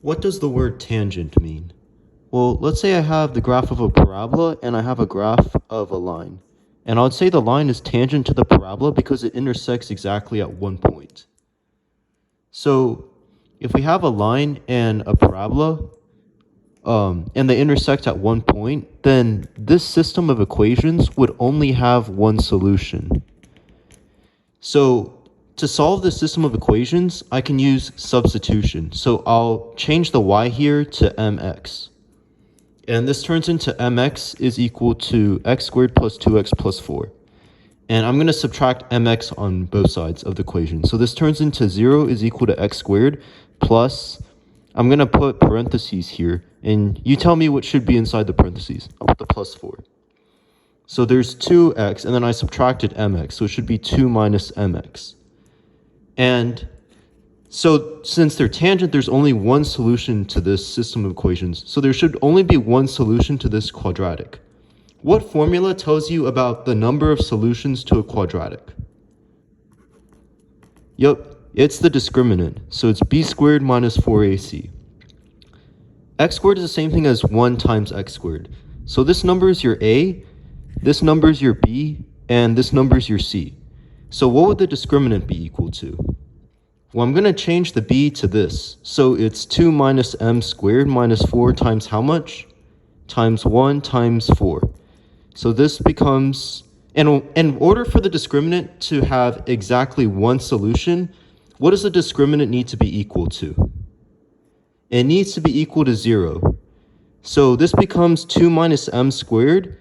What does the word tangent mean? Well, let's say I have the graph of a parabola and I have a graph of a line. And I would say the line is tangent to the parabola because it intersects exactly at one point. So if we have a line and a parabola, and they intersect at one point, then this system of equations would only have one solution. So to solve this system of equations, I can use substitution. So I'll change the y here to mx. And this turns into mx is equal to x squared plus 2x plus 4. And I'm going to subtract mx on both sides of the equation. So this turns into 0 is equal to x squared plus, I'm going to put parentheses here. And you tell me what should be inside the parentheses. I'll put the plus 4. So there's 2x, and then I subtracted mx. So it should be 2 minus mx. And so since they're tangent, there's only one solution to this system of equations. So there should only be one solution to this quadratic. What formula tells you about the number of solutions to a quadratic? Yep, it's the discriminant. So it's b squared minus 4ac. X squared is the same thing as 1 times x squared. So this number is your a, this number is your b, and this number is your c. So what would the discriminant be equal to? Well, I'm going to change the b to this. So it's 2 minus m squared minus 4 times how much? Times 1 times 4. So this becomes, and in order for the discriminant to have exactly one solution, what does the discriminant need to be equal to? It needs to be equal to 0. So this becomes 2 minus m squared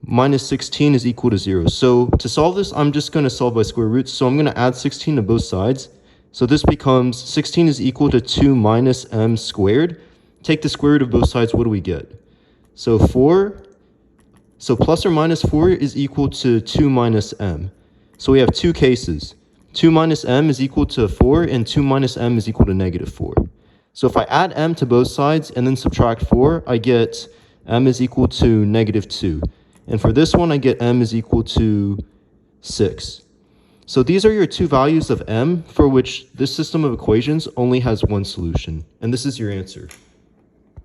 minus 16 is equal to 0. So to solve this, I'm just going to solve by square roots. So I'm going to add 16 to both sides. So this becomes 16 is equal to 2 minus m squared. Take the square root of both sides, what do we get? So 4, so plus or minus 4 is equal to 2 minus m. So we have two cases. 2 minus m is equal to 4, and 2 minus m is equal to negative 4. So if I add m to both sides and then subtract 4, I get m is equal to negative 2. And for this one, I get m is equal to 6. So these are your two values of m for which this system of equations only has one solution. And this is your answer.